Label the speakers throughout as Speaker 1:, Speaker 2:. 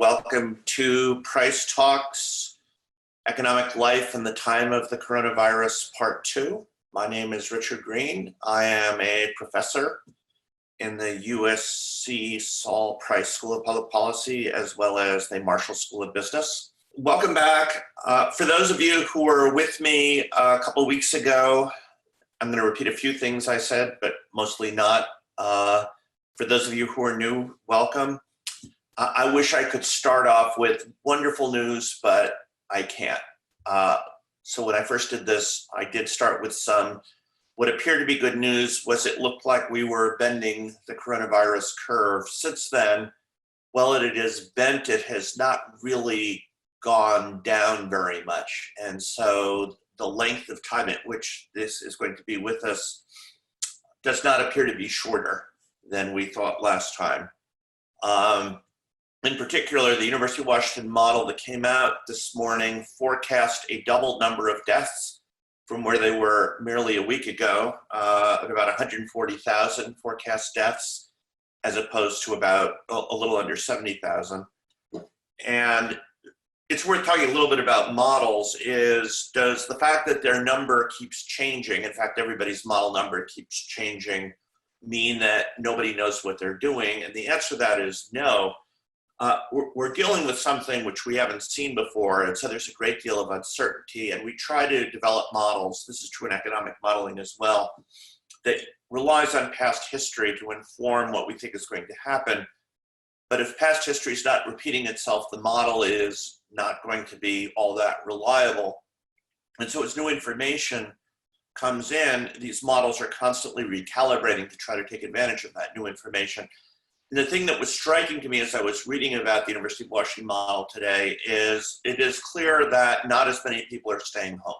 Speaker 1: Welcome to Price Talks, Economic Life in the Time of the Coronavirus, Part 2. My name is Richard Green. I am a professor in the USC Price School of Public Policy, as well as the Marshall School of Business. Welcome back. For those of you who were with me a couple of weeks ago, I'm going to repeat a few things I said, but mostly not. For those of you who are new, welcome. I wish I could start off with wonderful news, but I can't. So when I first did this, I did start with what appeared to be good news. Was it looked like we were bending the coronavirus curve. Since then, while it is bent, it has not really gone down very much. And so the length of time at which this is going to be with us does not appear to be shorter than we thought last time. In particular, the University of Washington model that came out this morning forecast a double number of deaths from where they were merely a week ago, at about 140,000 forecast deaths, as opposed to about a little under 70,000. And it's worth talking a little bit about models. Does the fact that their number keeps changing, in fact, everybody's model number keeps changing, mean that nobody knows what they're doing? And the answer to that is no. We're dealing with something which we haven't seen before, and so there's a great deal of uncertainty, and we try to develop models, this is true in economic modeling as well, that relies on past history to inform what we think is going to happen. But if past history is not repeating itself, the model is not going to be all that reliable. And so as new information comes in, these models are constantly recalibrating to try to take advantage of that new information. And the thing that was striking to me as I was reading about the University of Washington model today is it is clear that not as many people are staying home.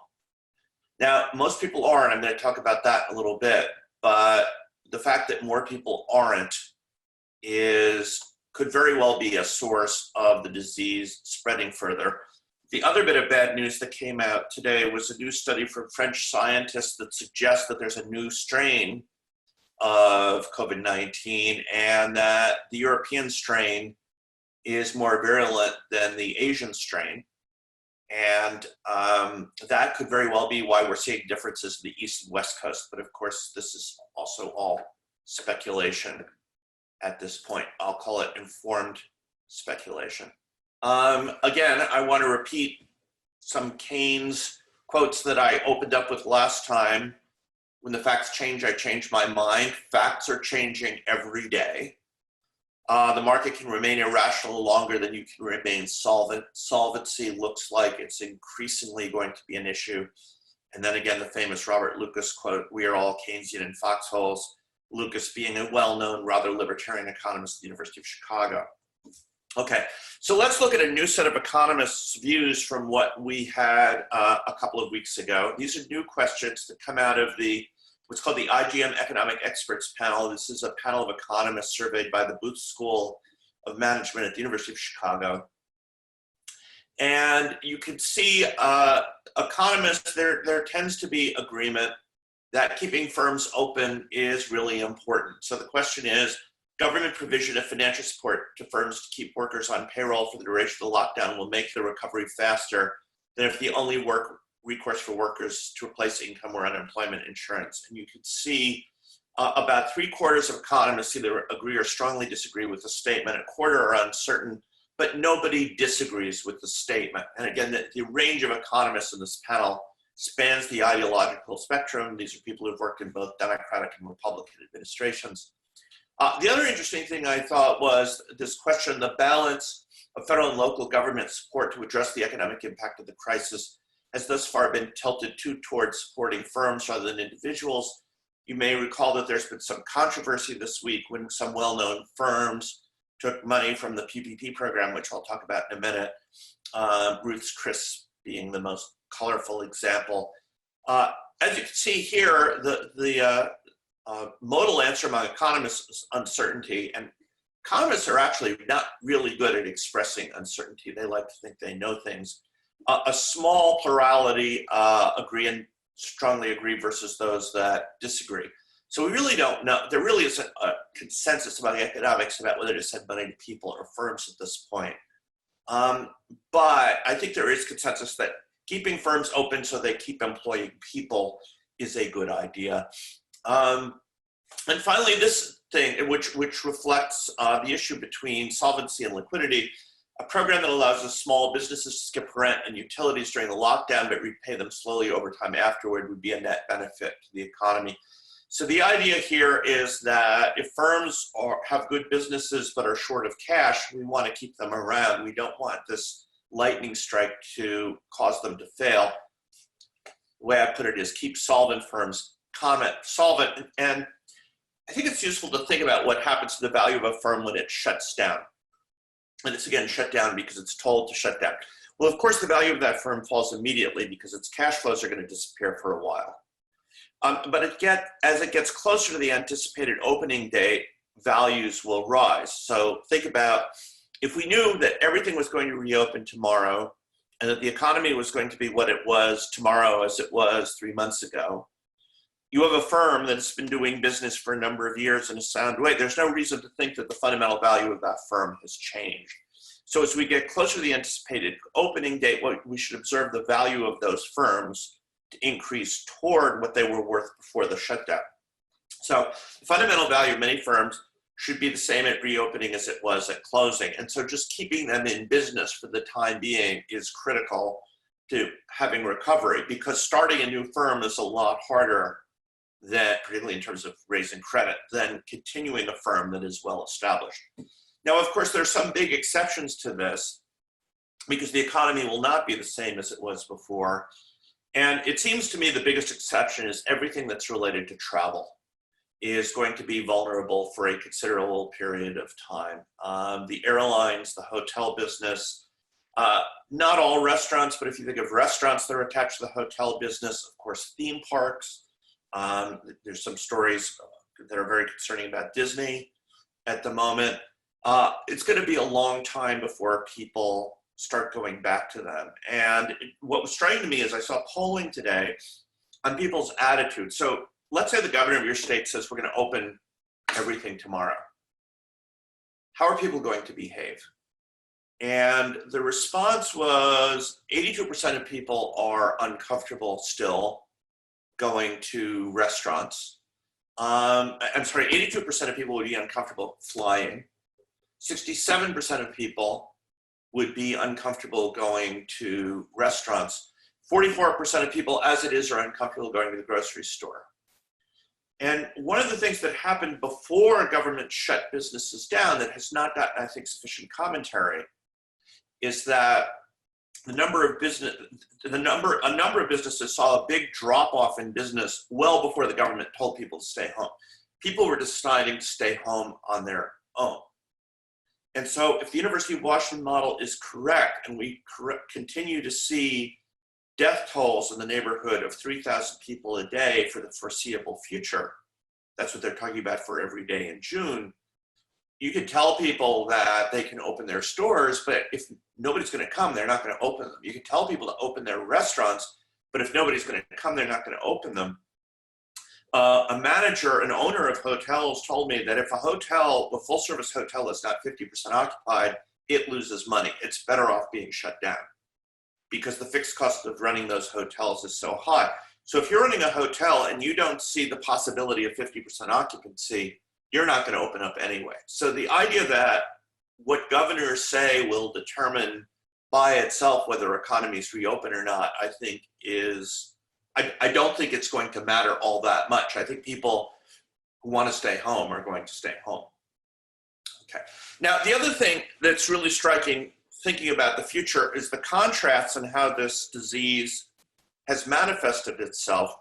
Speaker 1: Now, most people are, and I'm going to talk about that a little bit, but the fact that more people aren't could very well be a source of the disease spreading further. The other bit of bad news that came out today was a new study from French scientists that suggests that there's a new strain of COVID-19 and that the European strain is more virulent than the Asian strain. And that could very well be why we're seeing differences in the East and West Coast. But of course, this is also all speculation at this point. I'll call it informed speculation. Again, I want to repeat some Keynes quotes that I opened up with last time. When the facts change, I change my mind. Facts are changing every day. The market can remain irrational longer than you can remain solvent. Solvency looks like it's increasingly going to be an issue. And then again, the famous Robert Lucas quote, "We are all Keynesian in foxholes." Lucas being a well-known, rather libertarian economist at the University of Chicago. Okay, so let's look at a new set of economists' views from what we had a couple of weeks ago. These are new questions that come out of what's called the IGM Economic Experts Panel. This is a panel of economists surveyed by the Booth School of Management at the University of Chicago. And you can see economists, there tends to be agreement that keeping firms open is really important. So the question is, government provision of financial support to firms to keep workers on payroll for the duration of the lockdown will make the recovery faster than if the only recourse for workers to replace income or unemployment insurance. And you can see about 3/4 of economists either agree or strongly disagree with the statement. A quarter are uncertain, but nobody disagrees with the statement. And again, the range of economists in this panel spans the ideological spectrum. These are people who've worked in both Democratic and Republican administrations. The other interesting thing I thought was this question, the balance of federal and local government support to address the economic impact of the crisis has thus far been tilted towards supporting firms rather than individuals. You may recall that there's been some controversy this week when some well-known firms took money from the PPP program, which I'll talk about in a minute, Ruth's Chris being the most colorful example. As you can see here, the modal answer among economists is uncertainty, and economists are actually not really good at expressing uncertainty. They like to think they know things. A small plurality agree and strongly agree versus those that disagree. So we really don't know. There really isn't a consensus among economics about whether to send money to people or firms at this point. But I think there is consensus that keeping firms open so they keep employing people is a good idea. And finally, this thing, which reflects the issue between solvency and liquidity, a program that allows the small businesses to skip rent and utilities during the lockdown but repay them slowly over time afterward would be a net benefit to the economy. So the idea here is that if firms have good businesses but are short of cash, we want to keep them around. We don't want this lightning strike to cause them to fail. The way I put it is keep solvent firms solvent. And I think it's useful to think about what happens to the value of a firm when it shuts down. And it's again shut down because it's told to shut down. Well, of course, the value of that firm falls immediately because its cash flows are going to disappear for a while. But as it gets closer to the anticipated opening date, values will rise. So think about if we knew that everything was going to reopen tomorrow and that the economy was going to be what it was tomorrow as it was 3 months ago, you have a firm that's been doing business for a number of years in a sound way. There's no reason to think that the fundamental value of that firm has changed. So as we get closer to the anticipated opening date, we should observe the value of those firms to increase toward what they were worth before the shutdown. So the fundamental value of many firms should be the same at reopening as it was at closing. And so just keeping them in business for the time being is critical to having recovery, because starting a new firm is a lot harder than, particularly in terms of raising credit, than continuing a firm that is well established. Now, of course, there are some big exceptions to this because the economy will not be the same as it was before. And it seems to me the biggest exception is everything that's related to travel is going to be vulnerable for a considerable period of time. The airlines, the hotel business, not all restaurants, but if you think of restaurants that are attached to the hotel business, of course, theme parks. There's some stories that are very concerning about Disney at the moment. It's going to be a long time before people start going back to them. And what was striking to me is I saw polling today on people's attitude. So let's say the governor of your state says we're going to open everything tomorrow. How are people going to behave? And the response was 82% of people are uncomfortable still going to restaurants. 82% of people would be uncomfortable flying. 67% of people would be uncomfortable going to restaurants. 44% of people, as it is, are uncomfortable going to the grocery store. And one of the things that happened before government shut businesses down that has not gotten, I think, sufficient commentary is that a number of businesses saw a big drop off in business well before the government told people to stay home. People were deciding to stay home on their own. And so if the University of Washington model is correct and we continue to see death tolls in the neighborhood of 3,000 people a day for the foreseeable future, that's what they're talking about for every day in June, you could tell people that they can open their stores, but if nobody's going to come, they're not going to open them. You could tell people to open their restaurants, but if nobody's going to come, they're not going to open them. A manager, an owner of hotels told me that if a full service hotel is not 50% occupied, it loses money. It's better off being shut down because the fixed cost of running those hotels is so high. So if you're running a hotel and you don't see the possibility of 50% occupancy, you're not going to open up anyway. So the idea that what governors say will determine by itself whether economies reopen or not, I think I don't think it's going to matter all that much. I think people who want to stay home are going to stay home. Okay. Now, the other thing that's really striking, thinking about the future, is the contrasts in how this disease has manifested itself.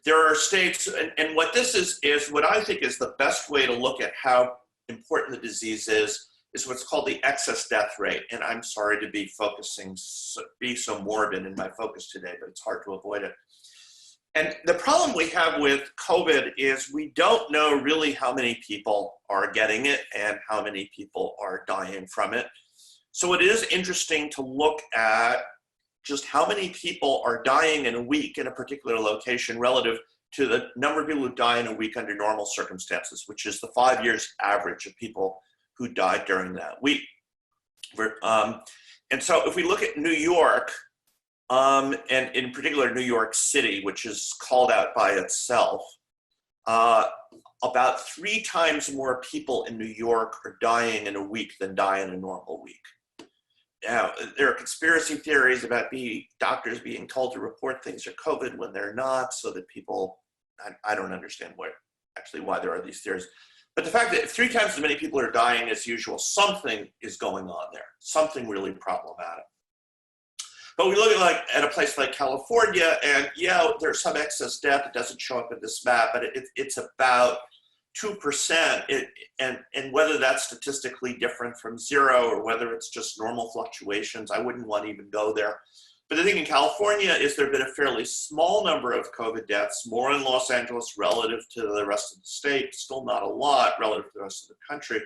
Speaker 1: There are states, and what this is what I think is the best way to look at how important the disease is what's called the excess death rate. And I'm sorry to be so morbid in my focus today, but it's hard to avoid it. And the problem we have with COVID is we don't know really how many people are getting it and how many people are dying from it. So it is interesting to look at just how many people are dying in a week in a particular location relative to the number of people who die in a week under normal circumstances, which is the 5 years average of people who died during that week. And so if we look at New York, and in particular New York City, which is called out by itself, about 3 times more people in New York are dying in a week than die in a normal week. Now, there are conspiracy theories about doctors being told to report things are COVID when they're not, so that people, I don't understand why there are these theories. But the fact that if 3 times as many people are dying as usual, something is going on there, something really problematic. But we look at a place like California, and yeah, there's some excess death. It doesn't show up in this map, but it's about 2%. And whether that's statistically different from 0 or whether it's just normal fluctuations, I wouldn't want to even go there. But the thing in California is there have been a fairly small number of COVID deaths, more in Los Angeles relative to the rest of the state, still not a lot relative to the rest of the country.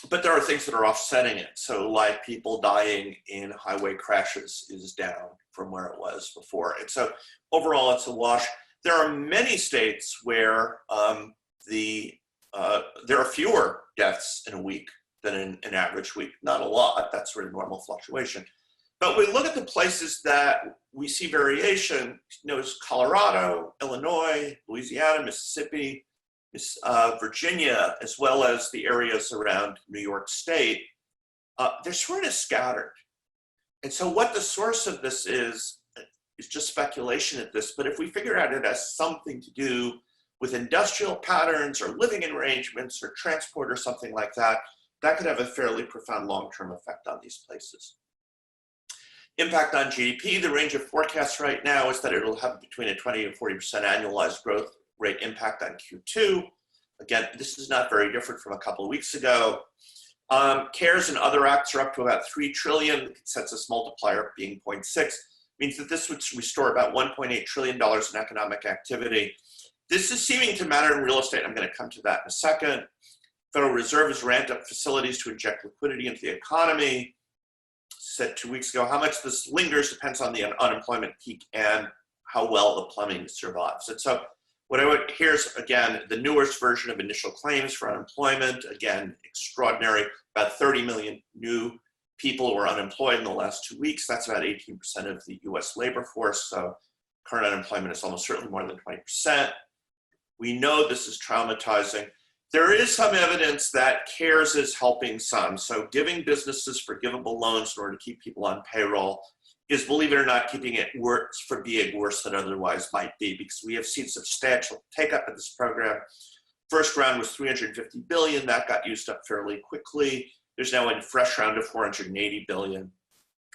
Speaker 1: But there are things that are offsetting it. So like people dying in highway crashes is down from where it was before. And so overall it's a wash. There are many states where there are fewer deaths in a week than in an average week. Not a lot, that's sort of normal fluctuation. But we look at the places that we see variation, notice Colorado, Illinois, Louisiana, Mississippi, Virginia, as well as the areas around New York State, they're sort of scattered. And so what the source of this is just speculation at this, but if we figure out it has something to do with industrial patterns or living arrangements or transport or something like that, that could have a fairly profound long-term effect on these places. Impact on GDP, the range of forecasts right now is that it'll have between a 20 and 40% annualized growth rate impact on Q2. Again, this is not very different from a couple of weeks ago. CARES and other acts are up to about $3 trillion, the consensus multiplier being 0.6, means that this would restore about $1.8 trillion in economic activity. This is seeming to matter in real estate. I'm going to come to that in a second. Federal Reserve has ramped up facilities to inject liquidity into the economy. Said 2 weeks ago, how much this lingers depends on the unemployment peak and how well the plumbing survives. And so here's, again, the newest version of initial claims for unemployment. Again, extraordinary, about 30 million new people were unemployed in the last 2 weeks. That's about 18% of the US labor force. So current unemployment is almost certainly more than 20%. We know this is traumatizing. There is some evidence that CARES is helping some. So giving businesses forgivable loans in order to keep people on payroll is, believe it or not, keeping it worse from being worse than otherwise might be, because we have seen substantial take up of this program. First round was $350 billion. That got used up fairly quickly. There's now a fresh round of $480 billion.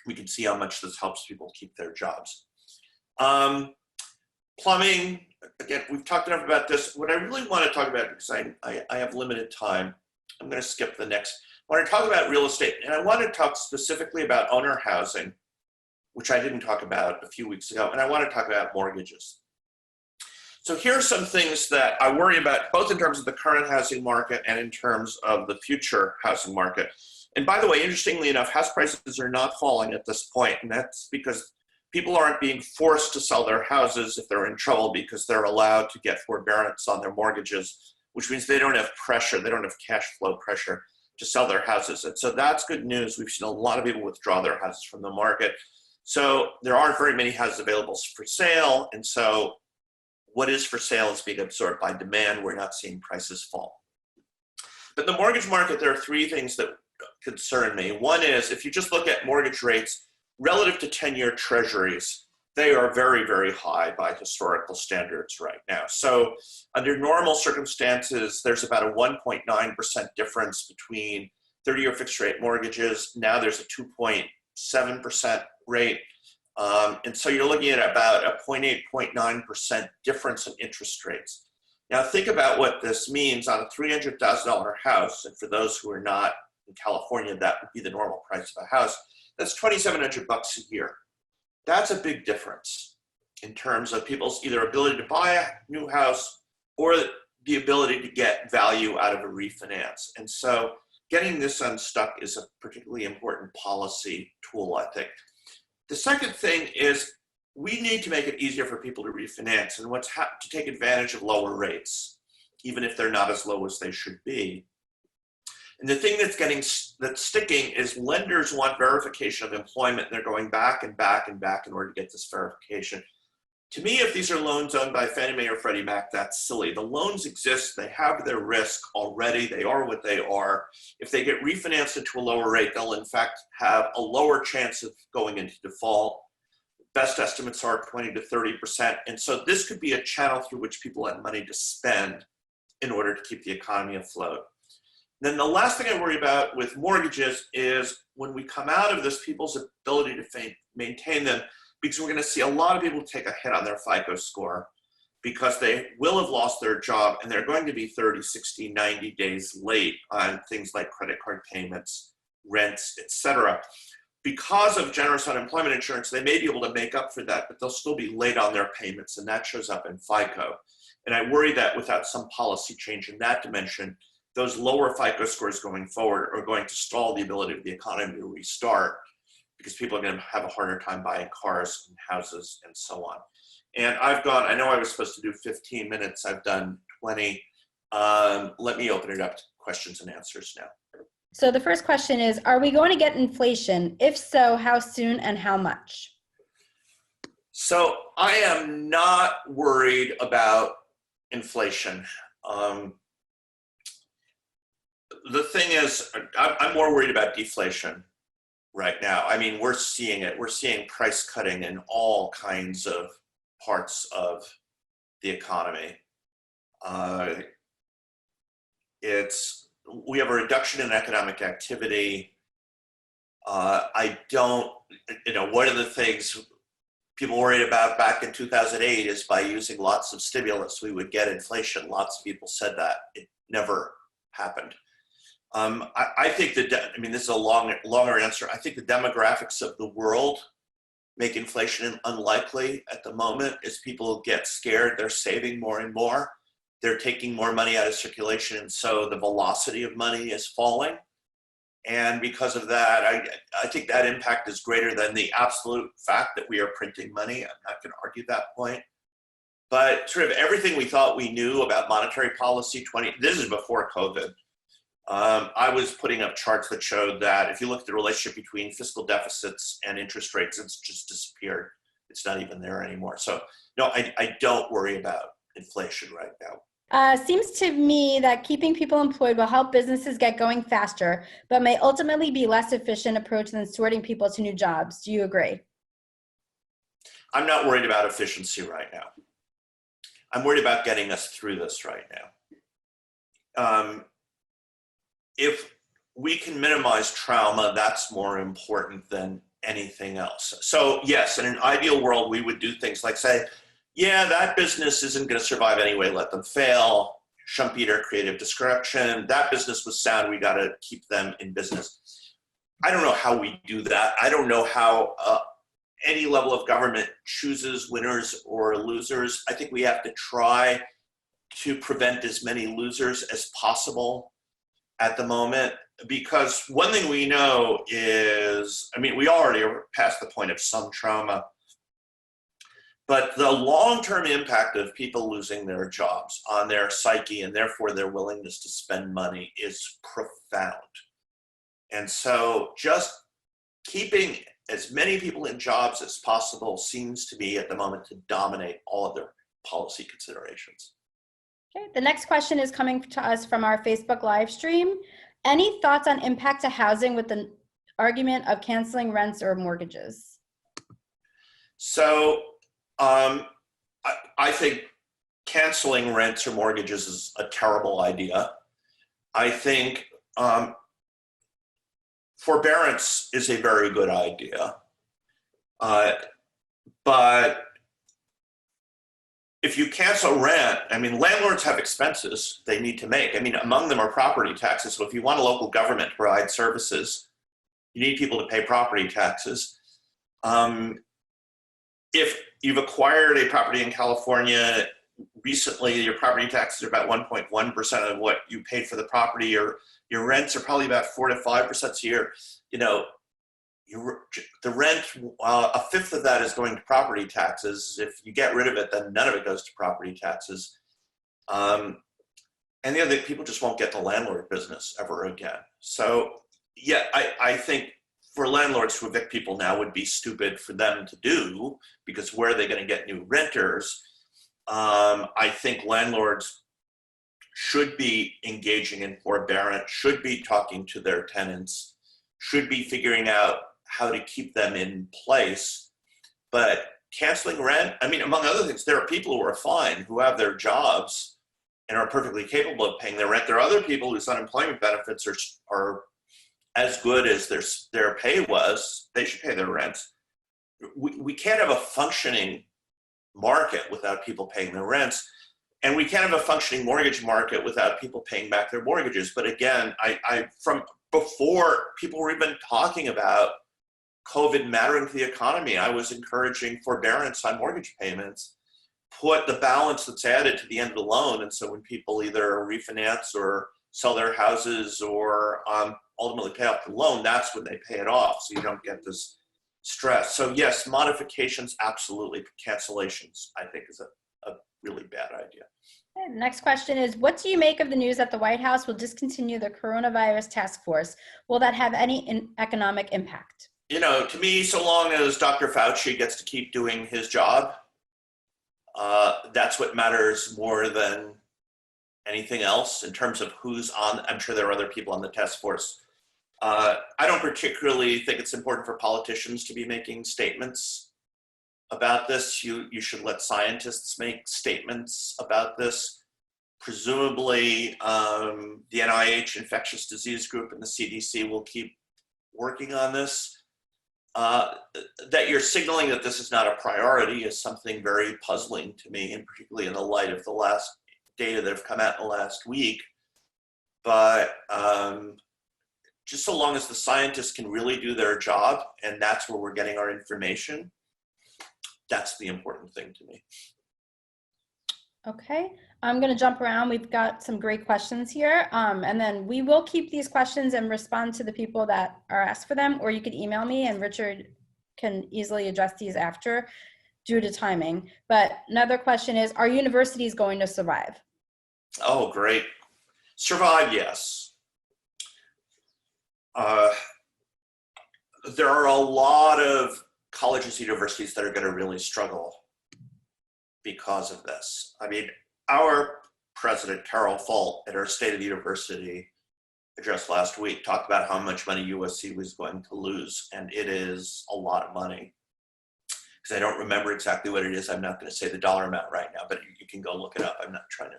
Speaker 1: We can see how much this helps people keep their jobs. Plumbing, again, we've talked enough about this. What I really want to talk about, because I have limited time, I'm going to skip the next. I want to talk about real estate, and I want to talk specifically about owner housing, which I didn't talk about a few weeks ago, and I want to talk about mortgages. So here are some things that I worry about, both in terms of the current housing market and in terms of the future housing market. And by the way, interestingly enough, house prices are not falling at this point, and that's because people aren't being forced to sell their houses if they're in trouble, because they're allowed to get forbearance on their mortgages, which means they don't have pressure, they don't have cash flow pressure to sell their houses. And so that's good news. We've seen a lot of people withdraw their houses from the market. So there aren't very many houses available for sale. And so what is for sale is being absorbed by demand. We're not seeing prices fall. But the mortgage market, there are 3 things that concern me. One is, if you just look at mortgage rates relative to 10-year treasuries, they are very, very high by historical standards right now. So under normal circumstances, there's about a 1.9% difference between 30-year fixed rate mortgages. Now there's a 2.7% rate. And so you're looking at about a 0.8, 0.9% difference in interest rates. Now think about what this means on a $300,000 house. And for those who are not in California, that would be the normal price of a house. That's $2,700 a year. That's a big difference in terms of people's either ability to buy a new house or the ability to get value out of a refinance. And so getting this unstuck is a particularly important policy tool, I think. The second thing is we need to make it easier for people to refinance and to take advantage of lower rates, even if they're not as low as they should be. And the thing that's sticking is lenders want verification of employment, and they're going back and back and back in order to get this verification. To me, if these are loans owned by Fannie Mae or Freddie Mac, that's silly. The loans exist, they have their risk already, they are what they are. If they get refinanced into a lower rate, they'll in fact have a lower chance of going into default. Best estimates are 20 to 30%. And so this could be a channel through which people have money to spend in order to keep the economy afloat. Then the last thing I worry about with mortgages is when we come out of this, people's ability to maintain them, because we're going to see a lot of people take a hit on their FICO score because they will have lost their job and they're going to be 30, 60, 90 days late on things like credit card payments, rents, etc. Because of generous unemployment insurance, they may be able to make up for that, but they'll still be late on their payments, and that shows up in FICO. And I worry that without some policy change in that dimension, those lower FICO scores going forward are going to stall the ability of the economy to restart because people are going to have a harder time buying cars and houses and so on. And I know I was supposed to do 15 minutes, I've done 20. Let me open it up to questions and answers now.
Speaker 2: So the first question is, are we going to get inflation? If so, how soon and how much?
Speaker 1: So I am not worried about inflation. The thing is, I'm more worried about deflation right now. I mean, we're seeing it. We're seeing price cutting in all kinds of parts of the economy. We have a reduction in economic activity. One of the things people worried about back in 2008 is by using lots of stimulus, we would get inflation. Lots of people said that. It never happened. I think this is a longer answer. I think the demographics of the world make inflation unlikely at the moment. As people get scared, they're saving more and more. They're taking more money out of circulation, and so the velocity of money is falling. And because of that, I think that impact is greater than the absolute fact that we are printing money. I'm not going to argue that point. But sort of everything we thought we knew about monetary policy, this is before COVID. I was putting up charts that showed that if you look at the relationship between fiscal deficits and interest rates, it's just disappeared. It's not even there anymore. So no, I don't worry about inflation right now.
Speaker 2: Seems to me that keeping people employed will help businesses get going faster, but may ultimately be less efficient approach than sorting people to new jobs. Do you agree?
Speaker 1: I'm not worried about efficiency right now. I'm worried about getting us through this right now. If we can minimize trauma, that's more important than anything else. So yes, in an ideal world, we would do things like say, yeah, that business isn't going to survive anyway, let them fail. Schumpeter, creative destruction. That business was sound, we got to keep them in business. I don't know how we do that. I don't know how any level of government chooses winners or losers. I think we have to try to prevent as many losers as possible at the moment, because one thing we know is, we already are past the point of some trauma, but the long-term impact of people losing their jobs on their psyche and therefore their willingness to spend money is profound. And so just keeping as many people in jobs as possible seems to be at the moment to dominate all of their policy considerations.
Speaker 2: Okay, the next question is coming to us from our Facebook live stream. Any thoughts on impact to housing with the argument of canceling rents or mortgages?
Speaker 1: So I think canceling rents or mortgages is a terrible idea. I think forbearance is a very good idea. But if you cancel rent, landlords have expenses they need to make. Among them are property taxes. So if you want a local government to provide services, you need people to pay property taxes. If you've acquired a property in California recently, your property taxes are about 1.1% of what you paid for the property. Your rents are probably about 4 to 5% a year. The rent, a fifth of that is going to property taxes. If you get rid of it, then none of it goes to property taxes. And And the other thing, people just won't get the landlord business ever again. So yeah, I think for landlords to evict people now would be stupid for them to do, because where are they going to get new renters? I think landlords should be engaging in forbearance, should be talking to their tenants, should be figuring out how to keep them in place. But canceling rent, I mean, among other things, there are people who are fine, who have their jobs and are perfectly capable of paying their rent. There are other people whose unemployment benefits are as good as their pay was. They should pay their rent. We can't have a functioning market without people paying their rents. And we can't have a functioning mortgage market without people paying back their mortgages. But again, I from before people were even talking about COVID mattering to the economy, I was encouraging forbearance on mortgage payments, put the balance that's added to the end of the loan. And so when people either refinance or sell their houses or ultimately pay off the loan, that's when they pay it off. So you don't get this stress. So yes, modifications, absolutely. Cancellations, I think, is a really bad idea.
Speaker 2: Okay, the next question is, what do you make of the news that the White House will discontinue the coronavirus task force? Will that have any economic impact?
Speaker 1: You know, to me, so long as Dr. Fauci gets to keep doing his job, that's what matters more than anything else in terms of who's on. I'm sure there are other people on the task force. I don't particularly think it's important for politicians to be making statements about this. You should let scientists make statements about this. Presumably, the NIH infectious disease group and the CDC will keep working on this. That you're signaling that this is not a priority is something very puzzling to me, and particularly in the light of the last data that have come out in the last week. But just so long as the scientists can really do their job, and that's where we're getting our information, that's the important thing to me.
Speaker 2: Okay, I'm going to jump around. We've got some great questions here. And then we will keep these questions and respond to the people that are asked for them, or you could email me and Richard can easily address these after due to timing. But another question is, are universities going to survive?
Speaker 1: Oh, great. Survive, yes. There are a lot of colleges and universities that are going to really struggle because of this. I mean, our president, Carol Folt, at our State of the University address last week, talked about how much money USC was going to lose, and it is a lot of money. Because I don't remember exactly what it is. I'm not going to say the dollar amount right now, but you can go look it up. I'm not trying to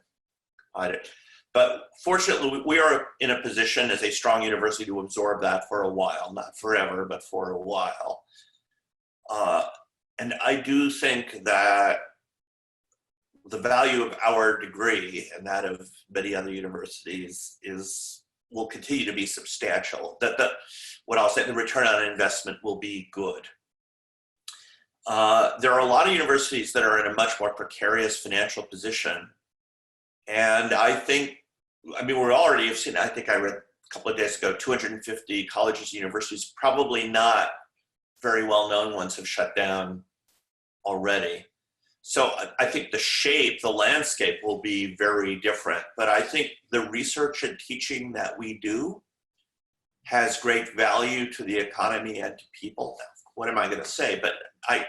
Speaker 1: hide it. But fortunately, we are in a position as a strong university to absorb that for a while, not forever, but for a while. And I do think that the value of our degree and that of many other universities will continue to be substantial. What I'll say, the return on investment will be good. There are a lot of universities that are in a much more precarious financial position. And I mean, we already have seen, I think I read a couple of days ago, 250 colleges and universities, probably not very well-known ones, have shut down already. So I think the landscape will be very different. But I think the research and teaching that we do has great value to the economy and to people. What am I going to say? But I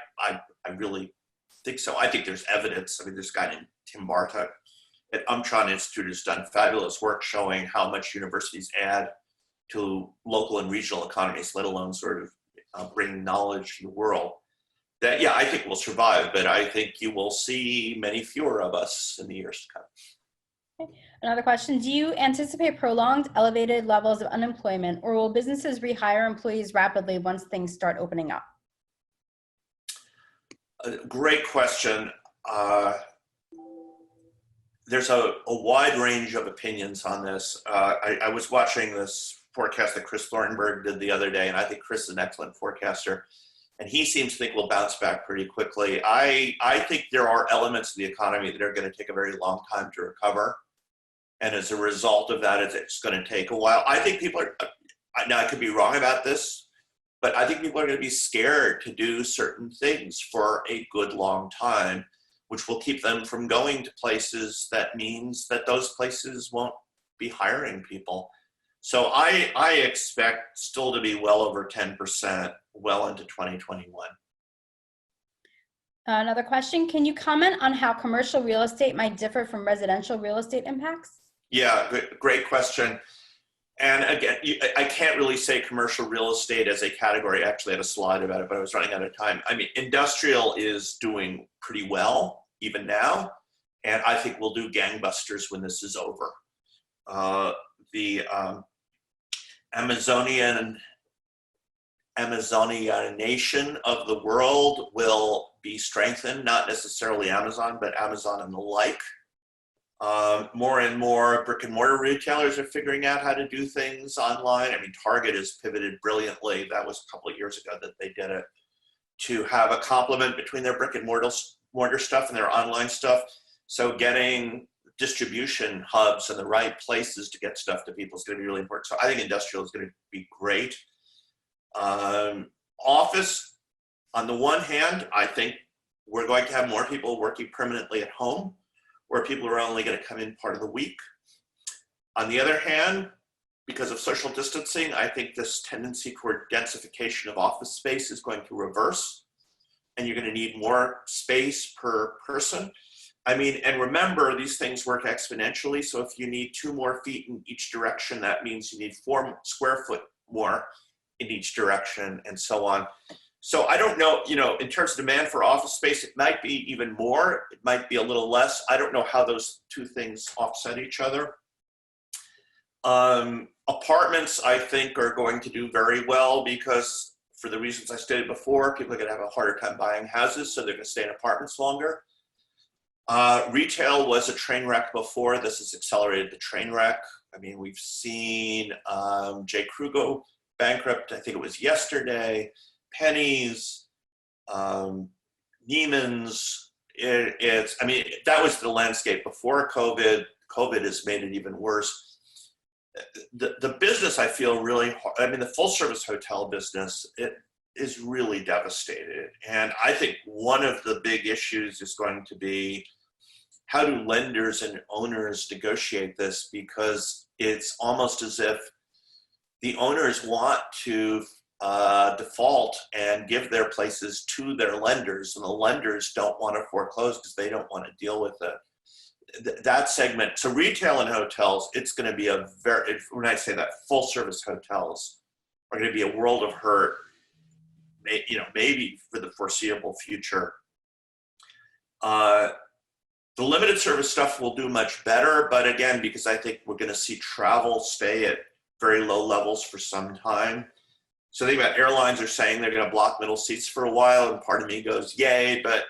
Speaker 1: really think so. I think there's evidence. I mean, this guy named Tim Bartok at Umtron Institute has done fabulous work showing how much universities add to local and regional economies, let alone sort of bring knowledge to the world. That, yeah, I think we'll survive, but I think you will see many fewer of us in the years to come.
Speaker 2: Okay. Another question, do you anticipate prolonged elevated levels of unemployment, or will businesses rehire employees rapidly once things start opening up?
Speaker 1: Great question. There's a wide range of opinions on this. I was watching this forecast that Chris Thornburg did the other day, and I think Chris is an excellent forecaster. And he seems to think we'll bounce back pretty quickly. I think there are elements of the economy that are going to take a very long time to recover. And as a result of that, it's going to take a while. I think people are, now I could be wrong about this, but I think people are going to be scared to do certain things for a good long time. which will keep them from going to places that means that those places won't be hiring people. So I expect still to be well over 10% well into 2021.
Speaker 2: Another question, can you comment on how commercial real estate might differ from residential real estate impacts?
Speaker 1: Yeah, great question. And again, I can't really say commercial real estate as a category. I actually had a slide about it, but I was running out of time. I mean, industrial is doing pretty well even now, and I think we'll do gangbusters when this is over. The Amazonianation of the world will be strengthened, not necessarily Amazon, but Amazon and the like. More and more brick and mortar retailers are figuring out how to do things online. I mean, Target has pivoted brilliantly. That was a couple of years ago that they did it, to have a complement between their brick and mortar stuff and their online stuff. So getting distribution hubs in the right places to get stuff to people is going to be really important. So I think industrial is going to be great. Office, on the one hand, I think we're going to have more people working permanently at home, where people are only going to come in part of the week. On the other hand, because of social distancing, I think this tendency toward densification of office space is going to reverse, and you're going to need more space per person. I mean, and remember, these things work exponentially, so if you need 2 more feet in each direction, that means you need 4 square foot more in each direction, and so on. So I don't know, in terms of demand for office space, it might be even more, it might be a little less. I don't know how those two things offset each other. Apartments, I think, are going to do very well because, for the reasons I stated before, people are going to have a harder time buying houses, so they're going to stay in apartments longer. Retail was a train wreck before. This has accelerated the train wreck. I mean, we've seen J. Kruger bankrupt, I think it was yesterday. Pennies, Neiman's, I mean, that was the landscape before COVID. COVID has made it even worse. The business, I feel really hard. I mean, the full service hotel business, it is really devastated. And I think one of the big issues is going to be, how do lenders and owners negotiate this? Because it's almost as if the owners want to default and give their places to their lenders, and the lenders don't want to foreclose because they don't want to deal with it. That segment, so retail and hotels, it's going to be a very, when I say that, full service hotels are going to be a world of hurt, maybe for the foreseeable future. The limited service stuff will do much better, but again, because I think we're going to see travel stay at very low levels for some time. So think about airlines are saying they're going to block middle seats for a while, and part of me goes, yay, but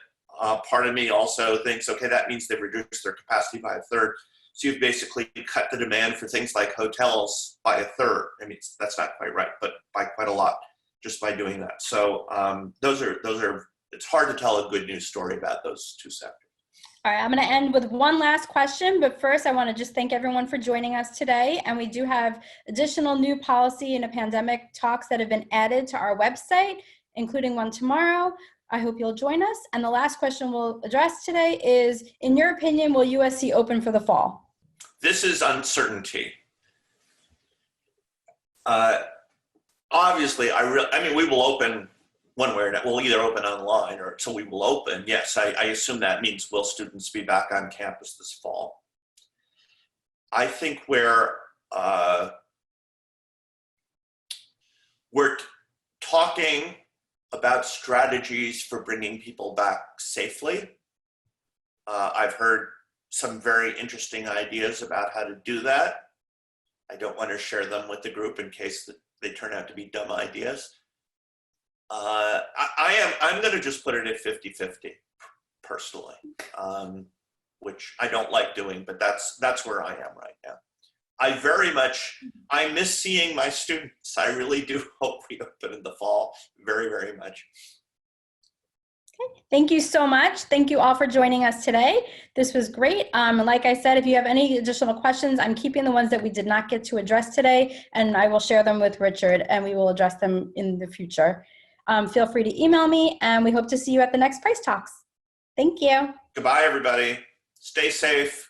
Speaker 1: part of me also thinks, okay, that means they've reduced their capacity by 1/3. So you've basically cut the demand for things like hotels by 1/3. I mean, that's not quite right, but by quite a lot just by doing that. So those are, it's hard to tell a good news story about those two sectors.
Speaker 2: All right, I'm going to end with one last question, but first I want to just thank everyone for joining us today. And we do have additional new policy in a pandemic talks that have been added to our website, including one tomorrow. I hope you'll join us. And the last question we'll address today is, in your opinion, will USC open for the fall?
Speaker 1: This is uncertainty. Obviously, I mean, we will open one way or another. We'll either open online or so we will open. Yes, I assume that means will students be back on campus this fall? I think we're talking about strategies for bringing people back safely. I've heard some very interesting ideas about how to do that. I don't want to share them with the group in case that they turn out to be dumb ideas. I'm going to just put it at 50-50 personally, which I don't like doing, but that's where I am right now. I miss seeing my students. I really do hope we open in the fall very, very much.
Speaker 2: Okay. Thank you so much. Thank you all for joining us today. This was great. Like I said, if you have any additional questions, I'm keeping the ones that we did not get to address today, and I will share them with Richard, and we will address them in the future. Feel free to email me, and we hope to see you at the next Price Talks. Thank you.
Speaker 1: Goodbye, everybody. Stay safe.